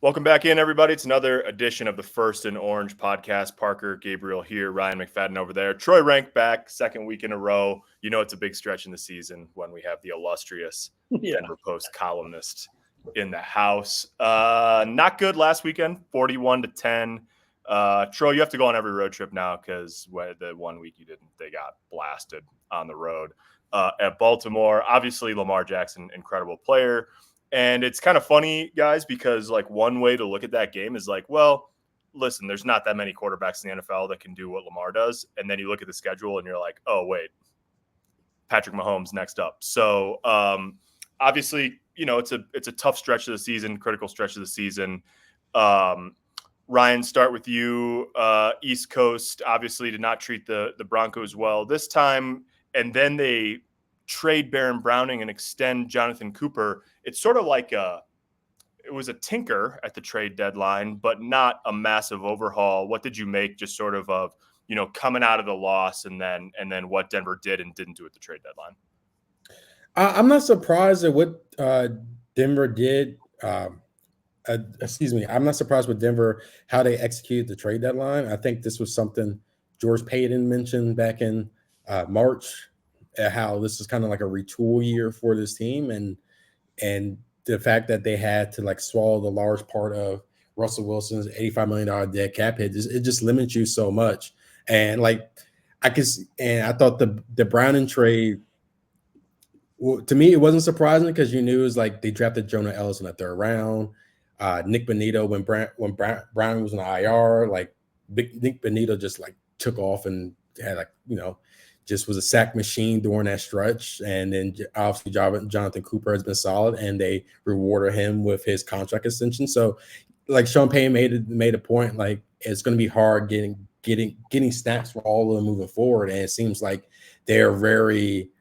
Welcome back in, everybody. It's another edition of the First and Orange podcast. Parker, Gabriel here, Ryan McFadden over there. Troy Renck back, second week in a row. You know it's a big stretch in the season when we have the illustrious Denver Post columnist in the house. Not good last weekend, 41-10. Troy, you have to go on every road trip now because the 1 week you didn't, they got blasted on the road at Baltimore. Obviously, Lamar Jackson, incredible player. And it's kind of funny, guys, because like one way to look at that game is like, well, listen, there's not that many quarterbacks in the NFL that can do what Lamar does. And then you look at the schedule and you're like, oh, wait, Patrick Mahomes next up. So obviously, you know, it's a tough stretch of the season, critical stretch of the season. Ryan, start with you. East Coast obviously did not treat the Broncos well this time. And then they trade Baron Browning and extend Jonathon Cooper. It's sort of like it was a tinker at the trade deadline, but not a massive overhaul. What did you make just sort of coming out of the loss and then what Denver did and didn't do at the trade deadline? I'm not surprised at what Denver did. I'm not surprised with Denver, how they executed the trade deadline. I think this was something George Payton mentioned back in March, how this is kind of like a retool year for this team. And the fact that they had to like swallow the large part of Russell Wilson's $85 million dead cap hit, it just limits you so much. And like I thought the Browning trade, well, to me, it wasn't surprising because you knew it was like they drafted Jonah Ellis in the third round. Nick Bonito, when Browning was in the IR, like Nick Bonito just like took off and had just was a sack machine during that stretch. And then obviously Jonathon Cooper has been solid, and they rewarded him with his contract extension. So like Sean Payton made a point, like it's going to be hard getting snaps for all of them moving forward. And it seems like they're very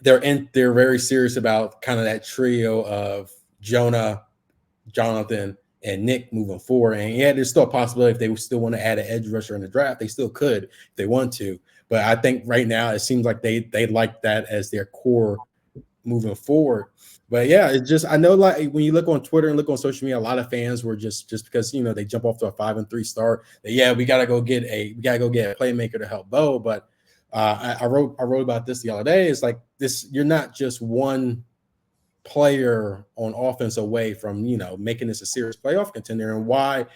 serious about kind of that trio of Jonathon, and Nick moving forward. And yeah, there's still a possibility if they still want to add an edge rusher in the draft, they still could if they want to. But I think right now it seems like they like that as their core moving forward. But yeah, it's just, I know like when you look on Twitter and look on social media, a lot of fans were just because they jump off to a 5-3 start. We gotta go get a playmaker to help Bo. But I wrote about this the other day. It's like this, you're not just one player on offense away from making this a serious playoff contender. And why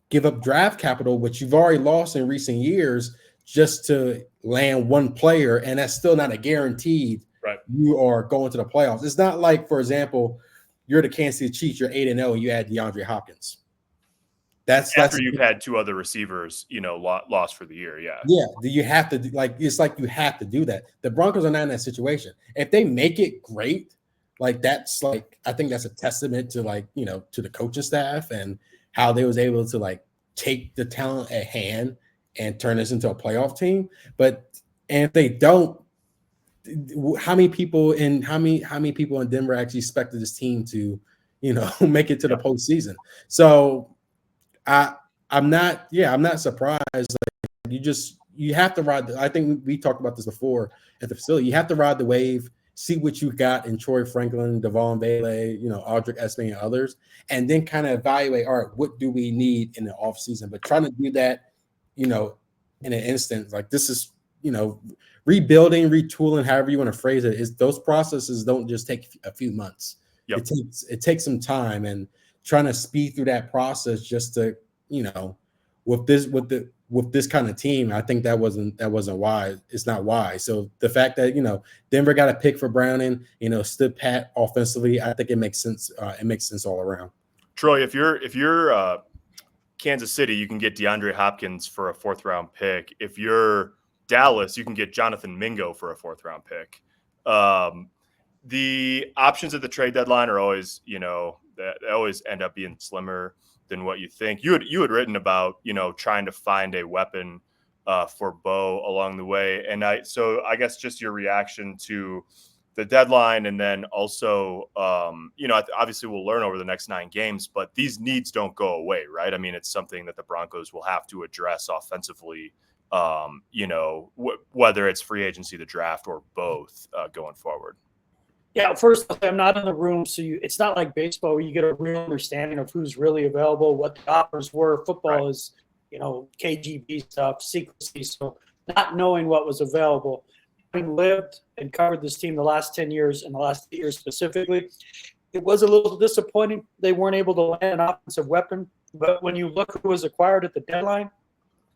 give up draft capital, which you've already lost in recent years, just to land one player, and that's still not a guaranteed you are going to the playoffs. It's not like, for example, you're the Kansas City Chiefs, you're 8-0 and you add DeAndre Hopkins. That's after you've had two other receivers, lost for the year. Yeah. You have to it's like you have to do that. The Broncos are not in that situation. If they make it great, like that's like, I think that's a testament to to the coaching staff and how they was able to like take the talent at hand and turn this into a playoff team. And if they don't, how many people in Denver actually expected this team to, make it to the postseason? So I'm not surprised. Like you have to ride. I think we talked about this before at the facility. You have to ride the wave, see what you got in Troy Franklin, Devon Bailey, Audric Esme and others, and then kind of evaluate, all right, what do we need in the offseason? But trying to do that, in an instant, like this is, rebuilding, retooling, however you want to phrase it, is those processes don't just take a few months. Yep. It takes some time, and trying to speed through that process just to, with this kind of team, I think that wasn't wise. It's not wise. So the fact that, Denver got a pick for Browning, stood pat offensively, I think it makes sense. It makes sense all around. Troy, if you're Kansas City, you can get DeAndre Hopkins for a 4th round pick. If you're Dallas, you can get Jonathan Mingo for a 4th round pick. The options at the trade deadline are always, they always end up being slimmer than what you think. You had written about, trying to find a weapon for Bo along the way. And I guess just your reaction to the deadline, and then also, obviously we'll learn over the next 9 games, but these needs don't go away, right? I mean, it's something that the Broncos will have to address offensively, whether it's free agency, the draft, or both going forward. Yeah, first, I'm not in the room, so it's not like baseball where you get a real understanding of who's really available, what the offers were. Football Right. is, KGB stuff, secrecy. So not knowing what was available, having lived and covered this team the last 10 years and the last 8 years specifically, it was a little disappointing. They weren't able to land an offensive weapon. But when you look who was acquired at the deadline,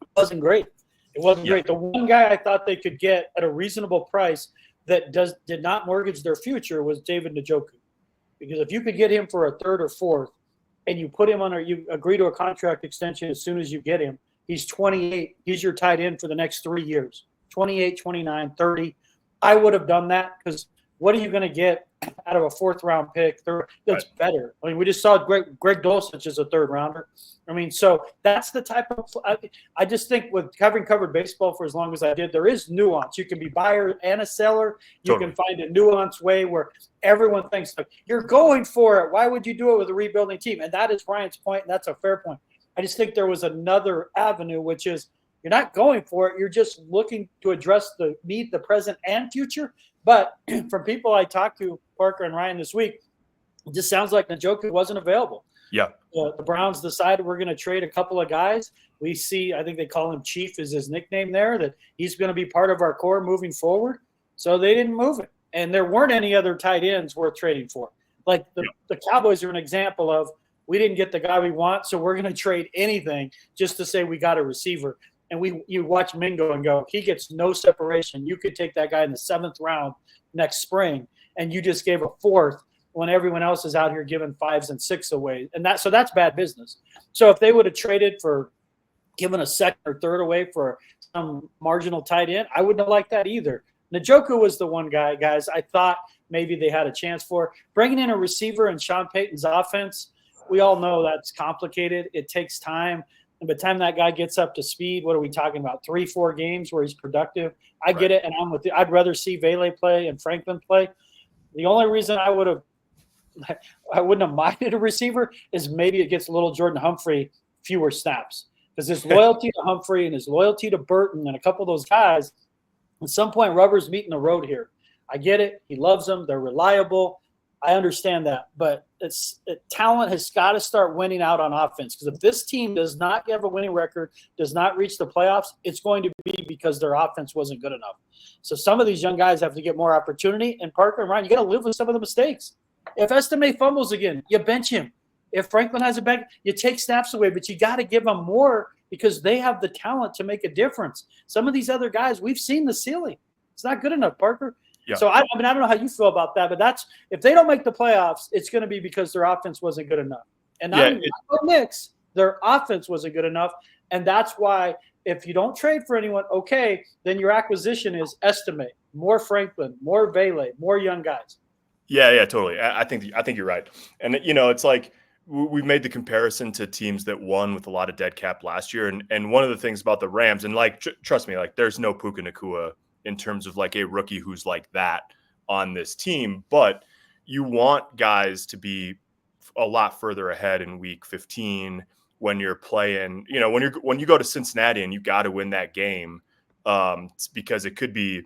it wasn't great. It wasn't great. The one guy I thought they could get at a reasonable price that did not mortgage their future was David Njoku. Because if you could get him for a third or fourth and you put him you agree to a contract extension as soon as you get him, he's 28. He's your tight end for the next 3 years, 28, 29, 30. I would have done that because what are you going to get out of a fourth-round pick? That's right. Better. I mean, we just saw Greg Dulcich as a third-rounder. I mean, so that's the type of – I just think with having covered baseball for as long as I did, there is nuance. You can be buyer and a seller. You can find a nuanced way where everyone thinks, like, you're going for it. Why would you do it with a rebuilding team? And that is Ryan's point, and that's a fair point. I just think there was another avenue, which is you're not going for it. You're just looking to address the need, the present and future. But from people I talked to, Parker and Ryan this week, it just sounds like Njoku wasn't available. Yeah. The Browns decided we're going to trade a couple of guys. We see, I think they call him Chief is his nickname there, that he's going to be part of our core moving forward. So they didn't move it. And there weren't any other tight ends worth trading for. Like the Cowboys are an example of we didn't get the guy we want, so we're going to trade anything just to say we got a receiver. And you watch Mingo and go, he gets no separation. You could take that guy in the 7th round next spring, and you just gave a 4th when everyone else is out here giving 5s and 6s away. And that's bad business. So if they would have traded for giving a 2nd or 3rd away for some marginal tight end, I wouldn't have liked that either. Njoku was the one guy, guys, I thought maybe they had a chance for. Bringing in a receiver in Sean Payton's offense, we all know that's complicated. It takes time. And by the time that guy gets up to speed, what are we talking about? 3-4 games where he's productive. I get it, and I'm with you. I'd rather see Vele play and Franklin play. The only reason I wouldn't have minded a receiver is maybe it gets a little Jordan Humphrey fewer snaps. Because his loyalty to Humphrey and his loyalty to Burton and a couple of those guys, at some point rubber's meeting the road here. I get it. He loves them. They're reliable. I understand that, but talent has got to start winning out on offense. Because if this team does not have a winning record, does not reach the playoffs, it's going to be because their offense wasn't good enough. So some of these young guys have to get more opportunity. And Parker and Ryan, you got to live with some of the mistakes. If Estime fumbles again, you bench him. If Franklin has a back, you take snaps away, but you got to give them more because they have the talent to make a difference. Some of these other guys, we've seen the ceiling. It's not good enough, Parker. Yeah. So, I don't know how you feel about that, but that's if they don't make the playoffs, it's going to be because their offense wasn't good enough. And not Bo Nix, their offense wasn't good enough. And that's why if you don't trade for anyone, okay, then your acquisition is Estime, more Franklin, more Vele, more young guys. Yeah, totally. I think you're right. And, it's like we've made the comparison to teams that won with a lot of dead cap last year. And one of the things about the Rams, and like, trust me, like there's no Puka Nacua in terms of like a rookie who's like that on this team, but you want guys to be a lot further ahead in week 15 when you're playing, when you go to Cincinnati and you got to win that game because it could be,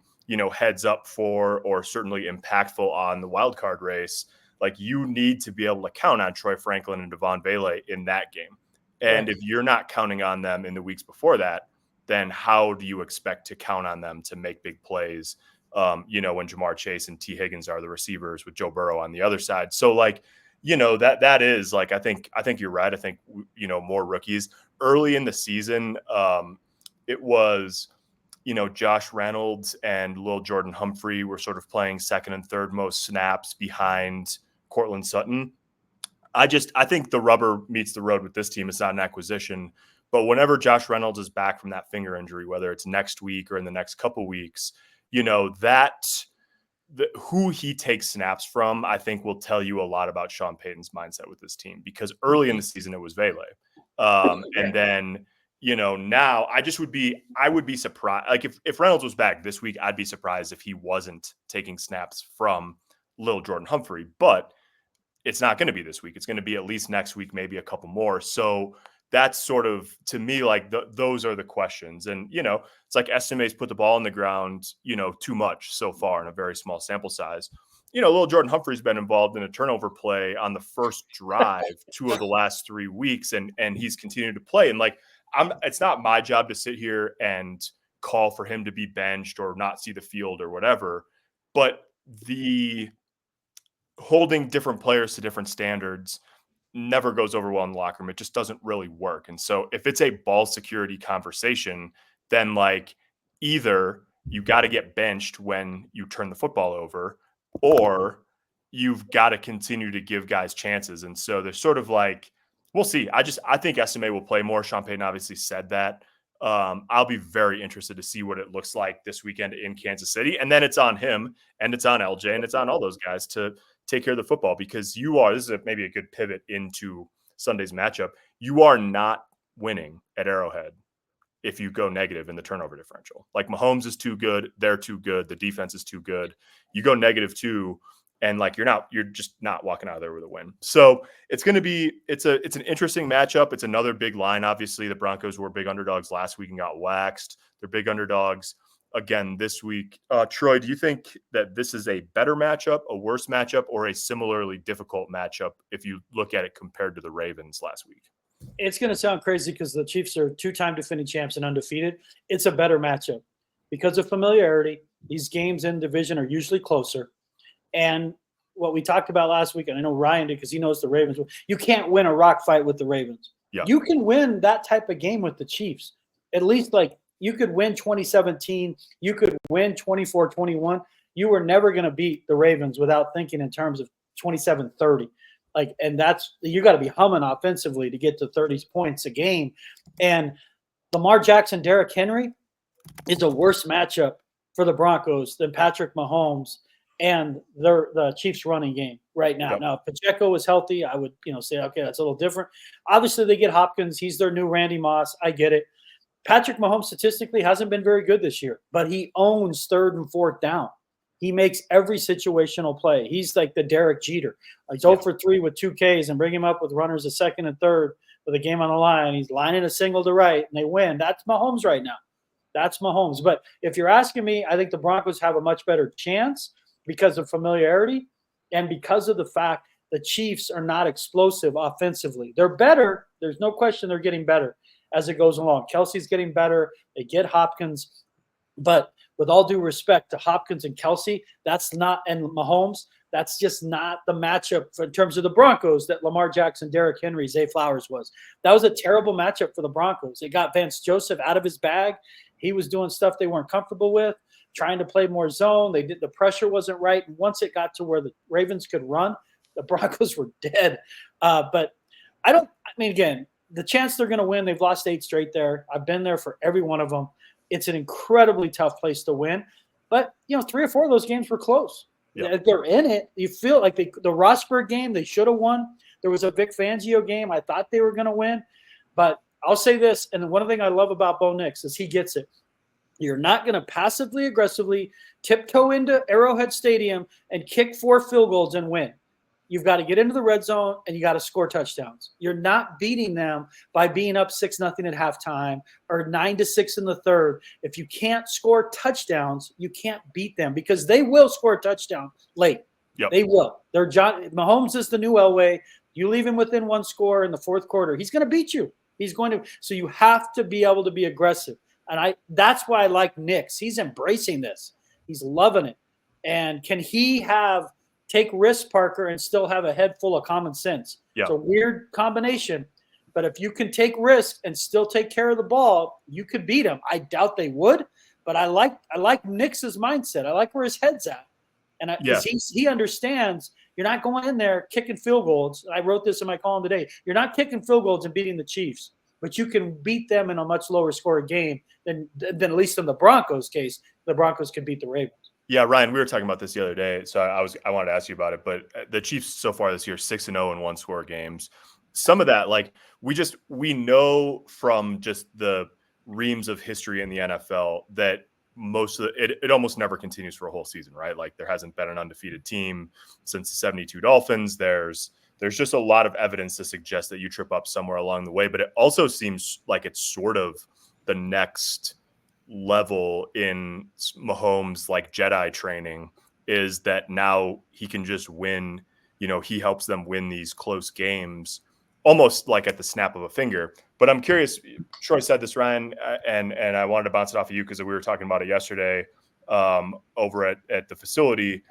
heads up for, or certainly impactful on the wild card race. Like you need to be able to count on Troy Franklin and Devon Vele in that game. And if you're not counting on them in the weeks before that, then how do you expect to count on them to make big plays, when Jamar Chase and T. Higgins are the receivers with Joe Burrow on the other side? So, like, that is, like, I think you're right. I think, more rookies. Early in the season, it was, Josh Reynolds and Lil Jordan Humphrey were sort of playing second and third most snaps behind Cortland Sutton. I think the rubber meets the road with this team. It's not an acquisition. But whenever Josh Reynolds is back from that finger injury, whether it's next week or in the next couple weeks, who he takes snaps from, I think will tell you a lot about Sean Payton's mindset with this team. Because early in the season, it was Vele. And then, now I would be surprised. Like if Reynolds was back this week, I'd be surprised if he wasn't taking snaps from Lil Jordan Humphrey. But it's not going to be this week. It's going to be at least next week, maybe a couple more. So that's sort of, to me, like those are the questions. And, it's like SMA's put the ball on the ground, too much so far in a very small sample size. Little Jordan Humphrey's been involved in a turnover play on the first drive 2 of the last 3 weeks, and he's continued to play. And like, it's not my job to sit here and call for him to be benched or not see the field or whatever, but the holding different players to different standards never goes over well in the locker room. It just doesn't really work. And so if it's a ball security conversation, then like either you got to get benched when you turn the football over, or you've got to continue to give guys chances. And so there's sort of like, we'll see. I think SMA will play more. Sean Payton obviously said that. I'll be very interested to see what it looks like this weekend in Kansas City. And then it's on him, and it's on LJ, and it's on all those guys to take care of the football, because this is maybe a good pivot into Sunday's matchup. You are not winning at Arrowhead if you go negative in the turnover differential. Like, Mahomes is too good. They're too good. The defense is too good. You go -2, and like, you're just not walking out of there with a win. So it's going to be, it's an interesting matchup. It's another big line. Obviously the Broncos were big underdogs last week and got waxed. They're big underdogs again this week. Troy, do you think that this is a better matchup, a worse matchup, or a similarly difficult matchup if you look at it compared to the Ravens last week? It's going to sound crazy because the Chiefs are 2-time defending champs and undefeated. It's a better matchup because of familiarity. These games in division are usually closer. And what we talked about last week, and I know Ryan did because he knows the Ravens, you can't win a rock fight with the Ravens. Yeah. You can win that type of game with the Chiefs. At least, like, you could win 2017. You could win 24-21. You were never going to beat the Ravens without thinking in terms of 27-30. Like, and that's, you got to be humming offensively to get to 30 points a game. And Lamar Jackson, Derrick Henry is a worse matchup for the Broncos than Patrick Mahomes and the Chiefs running game right now. Yep. Now, if Pacheco is healthy, I would, say, okay, that's a little different. Obviously, they get Hopkins. He's their new Randy Moss. I get it. Patrick Mahomes statistically hasn't been very good this year, but he owns 3rd and 4th down. He makes every situational play. He's like the Derek Jeter. He's 0 for 3 with 2 Ks, and bring him up with runners at 2nd and 3rd with a game on the line. He's lining a single to right, and they win. That's Mahomes right now. That's Mahomes. But if you're asking me, I think the Broncos have a much better chance because of familiarity and because of the fact the Chiefs are not explosive offensively. They're better. There's no question they're getting better as it goes along. Kelsey's getting better. They get Hopkins. But with all due respect to Hopkins and Kelsey, and Mahomes, that's just not the matchup in terms of the Broncos that Lamar Jackson, Derrick Henry, Zay Flowers was. That was a terrible matchup for the Broncos. It got Vance Joseph out of his bag. He was doing stuff they weren't comfortable with, trying to play more zone. The pressure wasn't right. And once it got to where the Ravens could run, the Broncos were dead. Again, the chance they're going to win, they've lost 8 straight there. I've been there for every one of them. It's an incredibly tough place to win. But, 3 or 4 of those games were close. Yeah. They're in it. You feel like the Rosberg game, they should have won. There was a Vic Fangio game. I thought they were going to win. But I'll say this, and one thing I love about Bo Nix is he gets it. You're not going to passively, aggressively tiptoe into Arrowhead Stadium and kick 4 field goals and win. You've got to get into the red zone, and you got to score touchdowns. You're not beating them by being up 6-0 at halftime or 9-6 in the third. If you can't score touchdowns, you can't beat them because they will score a touchdown late. Yep. They will. Mahomes is the new Elway. You leave him within 1 score in the 4th quarter, he's going to beat you. He's going to. So you have to be able to be aggressive. And that's why I like Nix. He's embracing this. He's loving it. And can he take risks, Parker, and still have a head full of common sense? Yeah. It's a weird combination. But if you can take risks and still take care of the ball, you could beat him. I doubt they would, but I like Nix's mindset. I like where his head's at. And he understands you're not going in there kicking field goals. I wrote this in my column today. You're not kicking field goals and beating the Chiefs, but you can beat them in a much lower scoring game than at least in the Broncos case. The Broncos can beat the Ravens. Yeah, Ryan, we were talking about this the other day, so I wanted to ask you about it. But the Chiefs so far this year, 6-0 in 1-score games. Some of that, like we know from just the reams of history in the NFL that most of it almost never continues for a whole season, right? Like there hasn't been an undefeated team since the 72 Dolphins. There's there's just a lot of evidence to suggest that you trip up somewhere along the way. But it also seems like it's sort of the next level in Mahomes' like Jedi training is that now he can just win. He helps them win these close games almost like at the snap of a finger. But I'm curious, Troy said this, Ryan, and I wanted to bounce it off of you because we were talking about it yesterday over at the facility,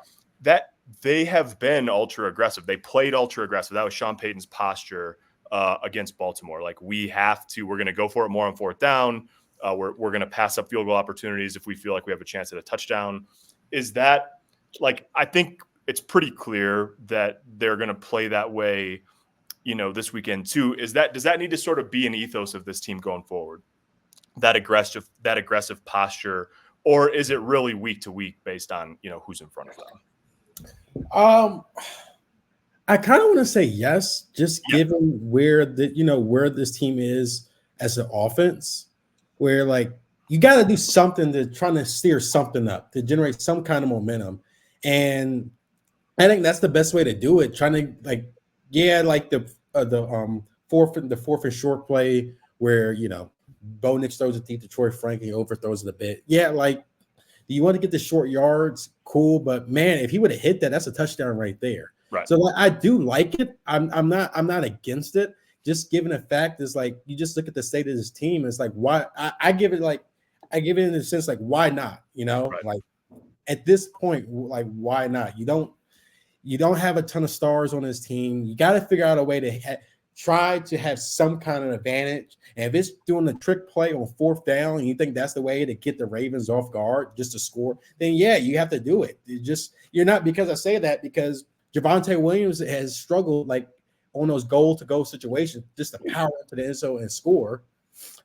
that they have been ultra aggressive. They played ultra aggressive. That was Sean Payton's posture against Baltimore. Like, we're going to go for it more on fourth down. We're going to pass up field goal opportunities if we feel like we have a chance at a touchdown. Is that, like, I think it's pretty clear that they're going to play that way, this weekend too. Does that need to sort of be an ethos of this team going forward? That aggressive posture, or is it really week to week based on, who's in front of them? I kind of want to say yes, just given where this team is as an offense, where like you got to do something to try to steer something up to generate some kind of momentum. And I think that's the best way to do it. Trying to like the fourth and short play where Bo Nix throws it deep to Troy Renck and he overthrows it a bit. Yeah, like, do you want to get the short yards? Cool, but man, if he would have hit that, that's a touchdown right there. Right. So I do like it. I'm not against it. Just given the fact is like you just look at the state of this team. It's like why I give it in the sense like why not? Right. Like at this point, like why not? You don't have a ton of stars on this team. You got to figure out a way to try to have some kind of advantage. And if it's doing the trick play on fourth down and you think that's the way to get the Ravens off guard just to score, then yeah, you have to do it. You're not, because I say that because Javonte Williams has struggled like on those goal-to-goal situations, just to power into the end zone and score.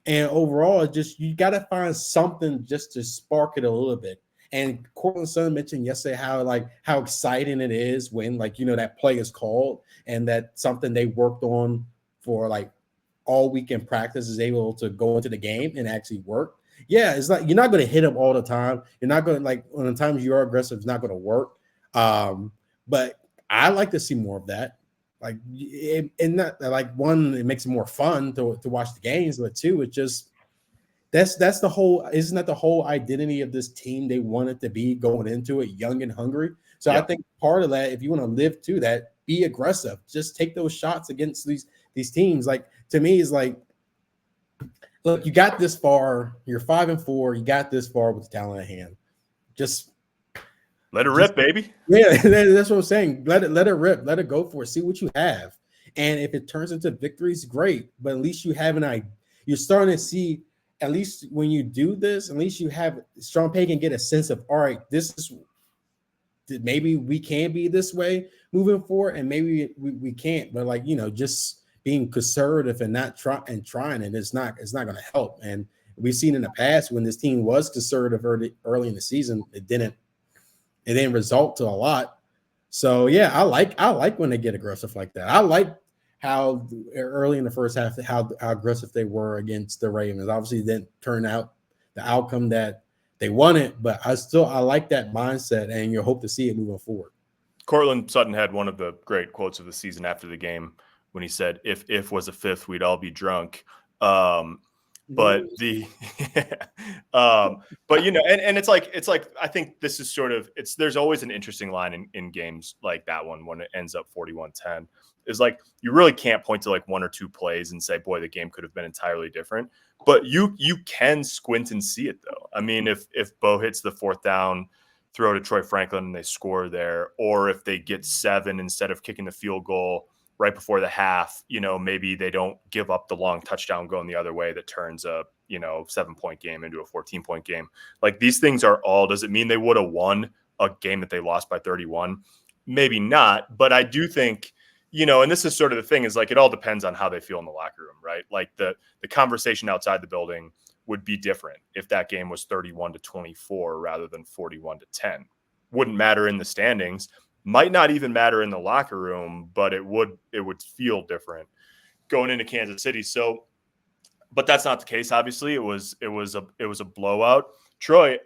And overall, you got to find something just to spark it a little bit. And Cortland's son mentioned yesterday how exciting it is when that play is called and that something they worked on for like all weekend practice is able to go into the game and actually work. Yeah, it's like you're not going to hit them all the time. You're not going to, like, when the times you are aggressive, it's not going to work. But I like to see more of that. Like, and not like one, it makes it more fun to watch the games, but two, it just that's the whole, isn't that the whole identity of this team? They want it to be going into it young and hungry. So I think part of that, if you want to live to that, be aggressive. Just take those shots against these teams. Like, to me, is like, look, you got this far. You're 5-4. You got this far with the talent at hand. Just let it rip, baby. Yeah, that's what I'm saying. Let it rip. Let it go for it. See what you have. And if it turns into victories, great. But at least you have an idea. You're starting to see, at least when you do this, at least you have Sean Payton get a sense of, all right, this is, maybe we can be this way moving forward, and maybe we can't. But like, just being conservative and not trying it, it's not going to help. And we've seen in the past when this team was conservative early in the season, it didn't result to a lot. So yeah, I like when they get aggressive like that. I like how early in the first half, how aggressive they were against the Ravens. Obviously, it didn't turn out the outcome that they wanted, but I like that mindset, and you hope to see it moving forward. Cortland Sutton had one of the great quotes of the season after the game when he said, "If was a fifth, we'd all be drunk." But but and it's like I think this is sort of, there's always an interesting line in games like that one when it ends up 41-10, is like you really can't point to like one or two plays and say, boy, the game could have been entirely different. But you can squint and see it though. I mean, if Bo hits the fourth down throw to Troy Franklin and they score there, or if they get 7 instead of kicking the field goal right before the half, maybe they don't give up the long touchdown going the other way that turns a 7-point game into a 14-point game. Like, these things are all, does it mean they would have won a game that they lost by 31? Maybe not, but I do think, and this is sort of the thing, is like, it all depends on how they feel in the locker room, right? Like the conversation outside the building would be different if that game was 31-24 rather than 41-10. Wouldn't matter in the standings. Might not even matter in the locker room, but it would feel different going into Kansas City. So, but that's not the case. Obviously, it was a blowout. Troy,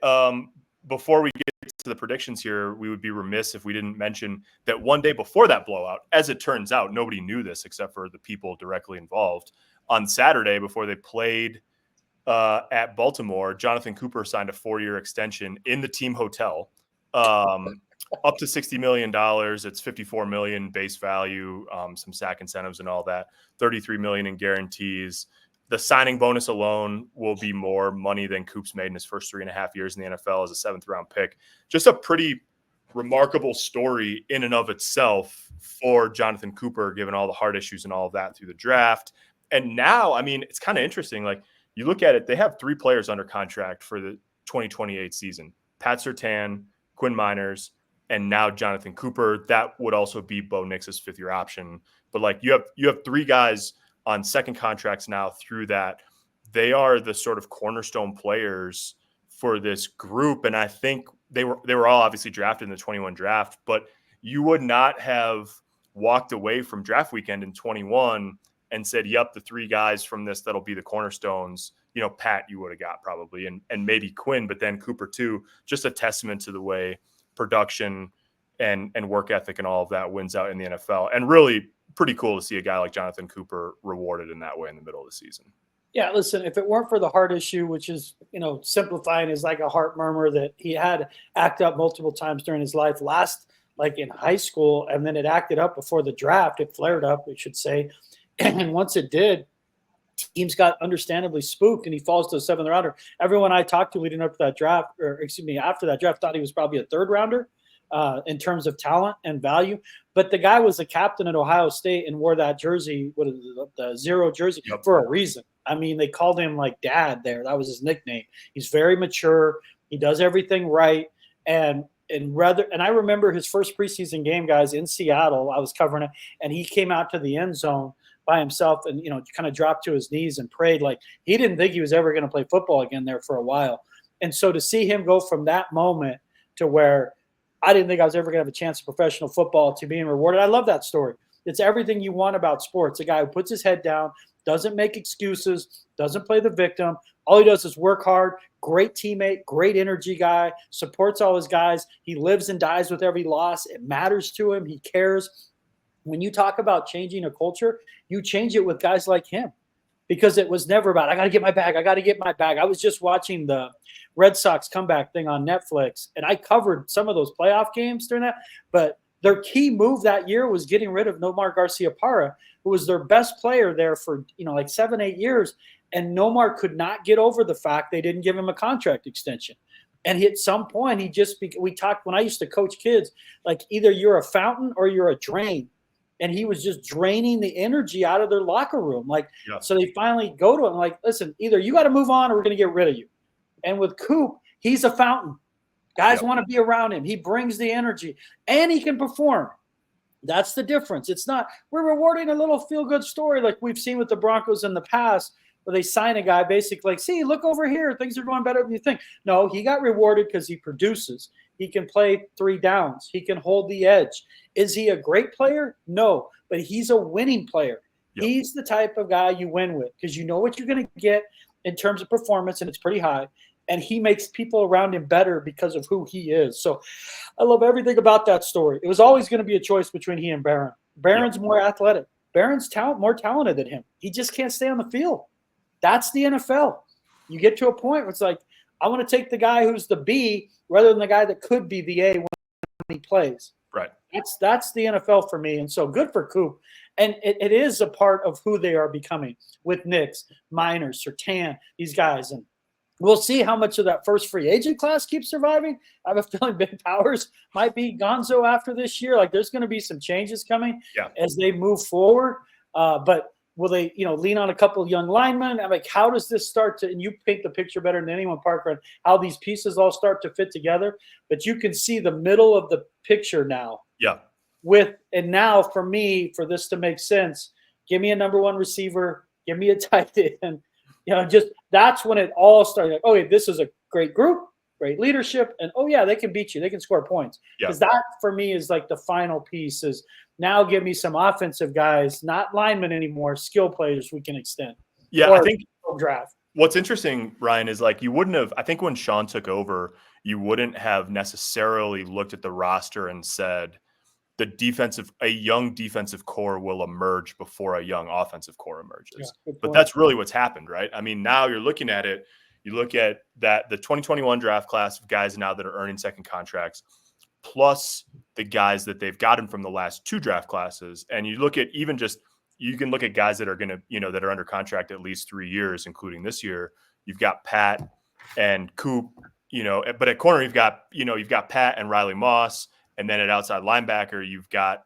before we get to the predictions here, we would be remiss if we didn't mention that one day before that blowout, as it turns out, nobody knew this except for the people directly involved. On Saturday, before they played at Baltimore, Jonathon Cooper signed a 4-year extension in the team hotel, up to $60 million. It's $54 million base value, some sack incentives and all that, $33 million in guarantees. The signing bonus alone will be more money than Coop's made in his first 3.5 years in the NFL as a 7th-round pick. Just a pretty remarkable story in and of itself for Jonathon Cooper, given all the heart issues and all of that through the draft. And now, I mean, it's kind of interesting. Like, you look at it, they have 3 players under contract for the 2028 season: Pat Surtain, Quinn Miners, and now Jonathon Cooper. That would also be Bo Nix's 5th-year option. But like, you have 3 guys on second contracts now through that. They are the sort of cornerstone players for this group. And I think they were all obviously drafted in the 21 draft, but you would not have walked away from draft weekend in 21 and said, yep, the 3 guys from this, that'll be the cornerstones. You know, Pat, you would have got probably, and maybe Quinn, but then Cooper too. Just a testament to the way production and work ethic and all of that wins out in the NFL. And really pretty cool to see a guy like Jonathon Cooper rewarded in that way in the middle of the season. Yeah, listen, if it weren't for the heart issue, which is, simplifying is like a heart murmur that he had act up multiple times during his life, last like in high school, and then it acted up before the draft. It flared up, we should say. And once it did, teams got understandably spooked, and he falls to a 7th rounder. Everyone I talked to leading up to that draft, after that draft, thought he was probably a 3rd rounder in terms of talent and value. But the guy was a captain at Ohio State and wore that jersey, the 0 jersey, for a reason. I mean, they called him like dad there. That was his nickname. He's very mature. He does everything right. And I remember his first preseason game, guys, in Seattle. I was covering it, and he came out to the end zone by himself and, kind of dropped to his knees and prayed. Like, he didn't think he was ever going to play football again there for a while. And so to see him go from that moment to where I didn't think I was ever going to have a chance at professional football to being rewarded. I love that story. It's everything you want about sports. A guy who puts his head down, doesn't make excuses, doesn't play the victim. All he does is work hard, great teammate, great energy guy, supports all his guys. He lives and dies with every loss. It matters to him. He cares. When you talk about changing a culture, you change it with guys like him, because it was never about, I got to get my bag. I got to get my bag. I was just watching the Red Sox comeback thing on Netflix, and I covered some of those playoff games during that. But their key move that year was getting rid of Nomar Garciaparra, who was their best player there for, like 7-8 years. And Nomar could not get over the fact they didn't give him a contract extension. And at some point, we talked when I used to coach kids, like, either you're a fountain or you're a drain. And he was just draining the energy out of their locker room. So they finally go to him like, listen, either you got to move on or we're going to get rid of you. And with Coop, he's a fountain. Guys want to be around him. He brings the energy and he can perform. That's the difference. It's not, we're rewarding a little feel-good story like we've seen with the Broncos in the past, where they sign a guy basically like, see, look over here. Things are going better than you think. No, he got rewarded because he produces. He can play 3 downs. He can hold the edge. Is he a great player? No, but he's a winning player. Yep. He's the type of guy you win with because you know what you're going to get in terms of performance, and it's pretty high. And he makes people around him better because of who he is. So I love everything about that story. It was always going to be a choice between he and Barron. Barron's more athletic. Barron's more talented than him. He just can't stay on the field. That's the NFL. You get to a point where it's like, I want to take the guy who's the B rather than the guy that could be the A when he plays. Right. That's the NFL for me. And so good for Coop. And it is a part of who they are becoming with Nix, Miners, Surtain, these guys. And we'll see how much of that first free agent class keeps surviving. I have a feeling Big Powers might be gonzo after this year. Like, there's going to be some changes coming as they move forward. But will they, lean on a couple of young linemen? I'm like, how does this start to – and you paint the picture better than anyone, Parker, on how these pieces all start to fit together. But you can see the middle of the picture now. Yeah. And now for me, for this to make sense, give me a number 1 receiver, give me a tight end. Just that's when it all started. Like, okay, this is a great group, great leadership, and they can beat you. They can score points. Because that for me is like the final piece is now give me some offensive guys, not linemen anymore, skill players we can extend. Yeah, I think draft. What's interesting, Ryan, is like you wouldn't have – I think when Sean took over, you wouldn't have necessarily looked at the roster and said a young defensive core will emerge before a young offensive core emerges. Yeah, but that's really what's happened, right? I mean, now you're looking at it, you look at that the 2021 draft class of guys now that are earning second contracts, plus the guys that they've gotten from the last 2 draft classes. And you look at even just, you can look at guys that are going to, that are under contract at least 3 years, including this year. You've got Pat and Coop, but at corner, you've got Pat and Riley Moss. And then at outside linebacker, you've got,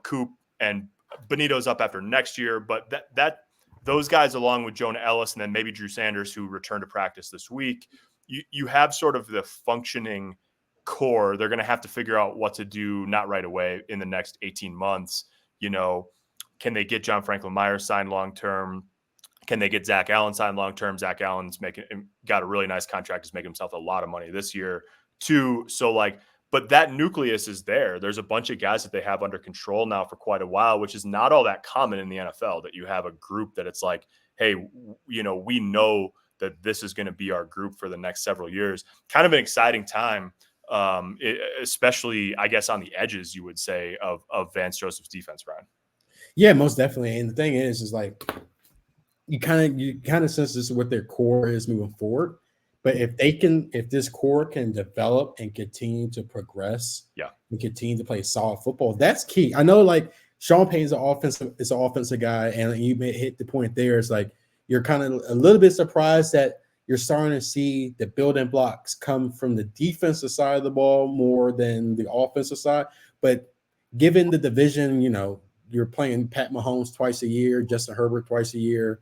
Coop and Benito's up after next year. But those guys, along with Jonah Ellis and then maybe Drew Sanders, who returned to practice this week, you have sort of the functioning core. They're going to have to figure out what to do, not right away, in the next 18 months. Can they get John Franklin Myers signed long-term? Can they get Zach Allen signed long-term? Zach Allen's got a really nice contract. He's making himself a lot of money this year too. So but that nucleus is there. There's a bunch of guys that they have under control now for quite a while, which is not all that common in the NFL, that you have a group that it's like, hey, we know that this is going to be our group for the next several years. Kind of an exciting time, especially, I guess, on the edges, you would say, of Vance Joseph's defense, Ryan. Yeah, most definitely. And the thing is like you kind of sense this is what their core is moving forward. But if this core can develop and continue to progress, and continue to play solid football, that's key. I know, like, Sean Payton's an offensive guy, and you may hit the point there. It's like you're kind of a little bit surprised that you're starting to see the building blocks come from the defensive side of the ball more than the offensive side. But given the division, you're playing Pat Mahomes twice a year, Justin Herbert twice a year.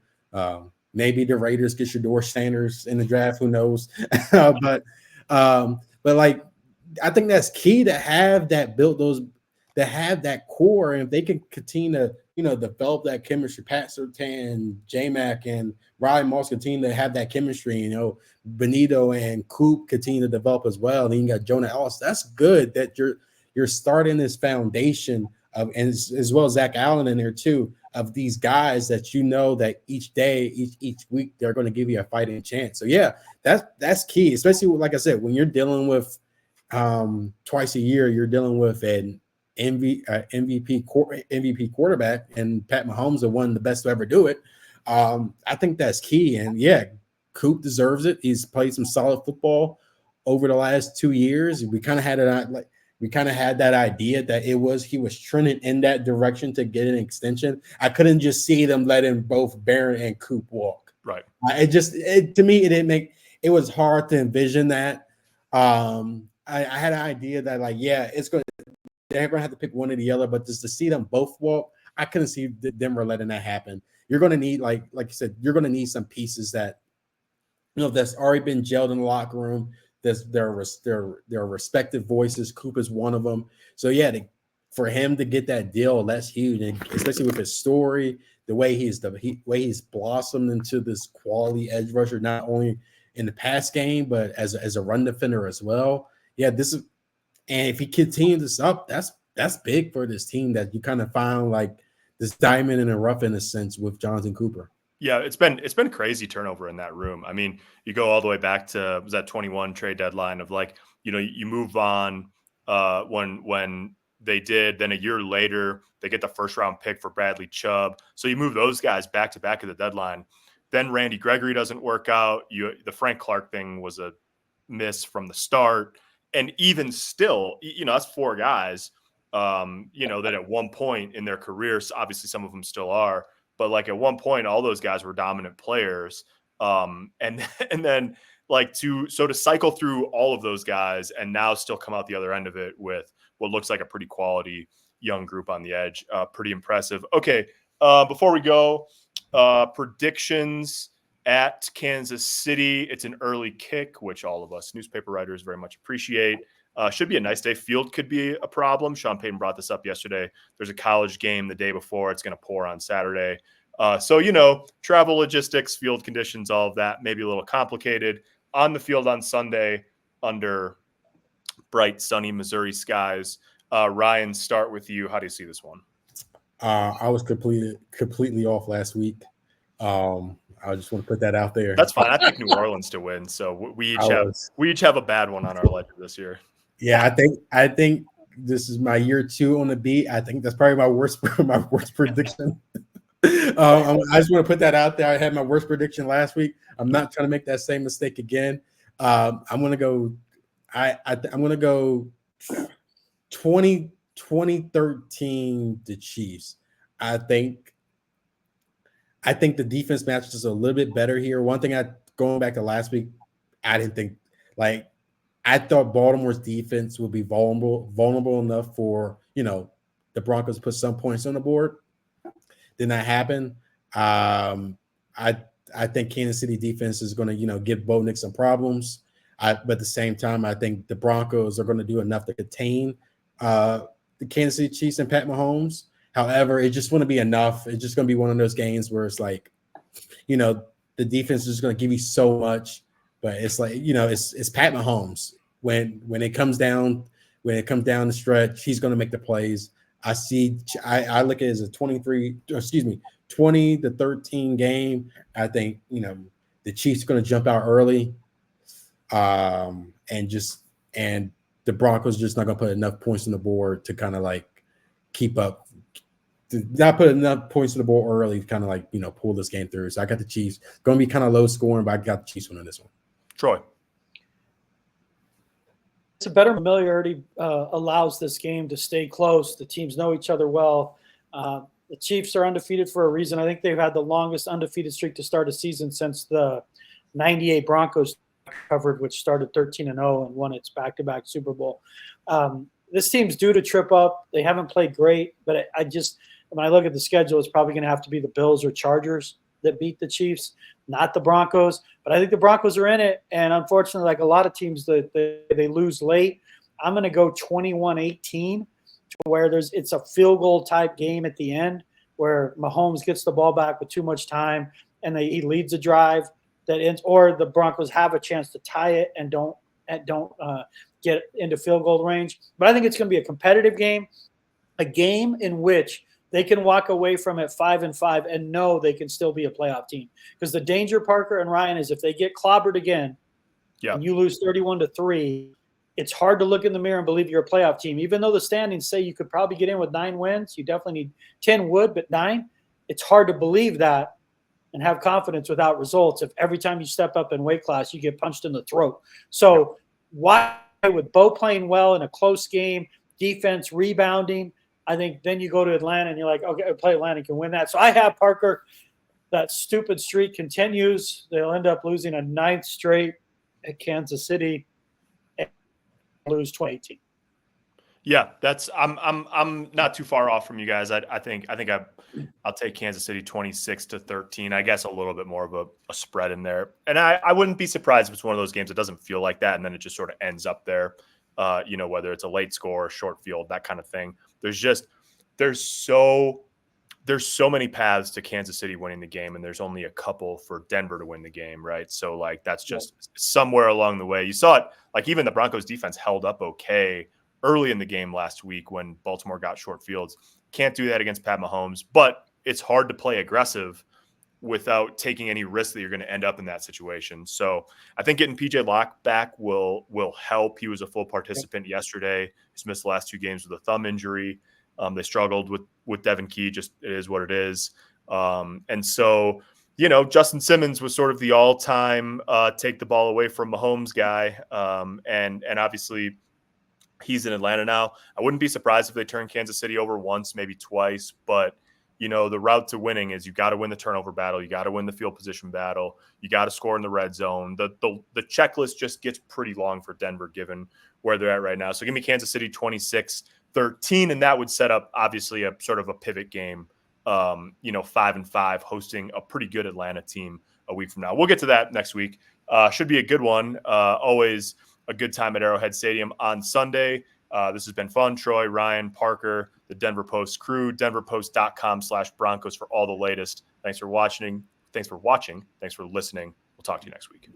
Maybe the Raiders get your Shedeur Sanders in the draft. Who knows? But like, I think that's key to have that that core. And if they can continue to, develop that chemistry, Pat Surtain, J-Mac, and Riley Moss continue to have that chemistry, Benito and Coop continue to develop as well. And then you got Jonah Ellis. That's good that you're starting this foundation of, and as well as Zach Allen in there too, of these guys that that each day, each week, they're going to give you a fighting chance. So yeah, that's key, especially like I said, when you're dealing with twice a year, you're dealing with an MVP quarterback, and Pat Mahomes is one of the best to ever do it. I think that's key. And yeah, Coop deserves it. He's played some solid football over the last 2 years. We kind of had that idea that he was trending in that direction to get an extension. I couldn't just see them letting both Barron and Coop walk. Right. To me, it was hard to envision that. I had an idea that they're going to have to pick one or the other, but just to see them both walk, I couldn't see Denver letting that happen. You're going to need, like you said, you're going to need some pieces that, that's already been gelled in the locker room. Their respective voices. Coop is one of them. So yeah, for him to get that deal, that's huge, and especially with his story, the way he's blossomed into this quality edge rusher, not only in the pass game but as a run defender as well. Yeah, and if he continues this up, that's big for this team, that you kind of found like this diamond in the rough in a sense with Jonathon Cooper. Yeah, it's been crazy turnover in that room. I mean, you go all the way back to, was that 21 trade deadline of you move on when they did, then a year later they get the first round pick for Bradley Chubb. So you move those guys back to back at the deadline. Then Randy Gregory doesn't work out. The Frank Clark thing was a miss from the start. And even still, that's 4 guys, that at one point in their careers, obviously some of them still are, but at one point, all those guys were dominant players. And then to cycle through all of those guys and now still come out the other end of it with what looks like a pretty quality young group on the edge. Pretty impressive. Okay. Before we go, predictions at Kansas City. It's an early kick, which all of us newspaper writers very much appreciate. Should be a nice day. Field could be a problem. Sean Payton brought this up yesterday. There's a college game the day before. It's going to pour on Saturday. So, travel logistics, field conditions, all of that may be a little complicated. On the field on Sunday under bright, sunny Missouri skies. Ryan, start with you. How do you see this one? I was completely off last week. I just want to put that out there. That's fine. I picked New Orleans to win, so we each have a bad one on our ledger this year. Yeah, I think this is my year 2 on the beat. I think that's probably my worst prediction. I just want to put that out there. I had my worst prediction last week. I'm not trying to make that same mistake again. I'm gonna go. I'm gonna go 2013 the Chiefs. I think the defense matches a little bit better here. One thing going back to last week, I didn't think I thought Baltimore's defense would be vulnerable enough for the Broncos to put some points on the board. Did not happen. I think Kansas City defense is going to give Bo Nix some problems. But at the same time, I think the Broncos are going to do enough to contain the Kansas City Chiefs and Pat Mahomes. However, it just wouldn't be enough. It's just going to be one of those games where it's like, the defense is going to give you so much, but it's like, it's Pat Mahomes. When it comes down the stretch, he's going to make the plays. I look at it as a 20-13 game. I think, the Chiefs are going to jump out early. And the Broncos just not going to put enough points on the board to kind of keep up. Not put enough points on the board early to kind of pull this game through. So I got the Chiefs. Going to be kind of low scoring, but I got the Chiefs winning this one. Troy. It's a better familiarity allows this game to stay close. The teams know each other well. The Chiefs are undefeated for a reason. I think they've had the longest undefeated streak to start a season since the 98 Broncos covered, which started 13-0 and won its back-to-back Super Bowl. This team's due to trip up. They haven't played great, but when I look at the schedule, it's probably going to have to be the Bills or Chargers that beat the Chiefs, not the Broncos. But I think the Broncos are in it, and unfortunately, like a lot of teams, they lose late. I'm going to go 21-18, where it's a field goal type game at the end, where Mahomes gets the ball back with too much time, and he leads a drive that ends, or the Broncos have a chance to tie it and don't get into field goal range. But I think it's going to be a competitive game, a game in which they can walk away from it 5-5 and know they can still be a playoff team. Because the danger, Parker and Ryan, is if they get clobbered again and you lose 31-3, it's hard to look in the mirror and believe you're a playoff team. Even though the standings say you could probably get in with 9 wins, you definitely need 10 would, but 9, it's hard to believe that and have confidence without results if every time you step up in weight class, you get punched in the throat. So why, with Bo playing well in a close game, defense rebounding, I think then you go to Atlanta and you're like, okay, play Atlanta, can win that. So I have Parker, that stupid streak continues. They'll end up losing a 9th straight at Kansas City and lose 2018. Yeah, I'm not too far off from you guys. I think I'll take Kansas City 26-13. I guess a little bit more of a spread in there. And I wouldn't be surprised if it's one of those games that doesn't feel like that and then it just sort of ends up there. Whether it's a late score, short field, that kind of thing. There's so many paths to Kansas City winning the game, and there's only a couple for Denver to win the game, right? So that's just somewhere along the way. You saw it, even the Broncos defense held up okay early in the game last week when Baltimore got short fields. Can't do that against Pat Mahomes, but it's hard to play aggressive without taking any risk that you're going to end up in that situation. So I think getting PJ Locke back will help. He was a full participant yesterday. He's missed the last 2 games with a thumb injury. They struggled with Devin Key. Just it is what it is. And so, Justin Simmons was sort of the all-time take the ball away from Mahomes guy. And obviously he's in Atlanta now. I wouldn't be surprised if they turn Kansas City over once, maybe twice, but the route to winning is you got to win the turnover battle. You got to win the field position battle. You got to score in the red zone. The checklist just gets pretty long for Denver given where they're at right now. So give me Kansas City 26-13, and that would set up obviously a sort of a pivot game, 5-5 hosting a pretty good Atlanta team a week from now. We'll get to that next week. Should be a good one. Always a good time at Arrowhead Stadium on Sunday. This has been fun. Troy, Ryan, Parker, the Denver Post crew, denverpost.com/Broncos for all the latest. Thanks for watching. Thanks for listening. We'll talk to you next week.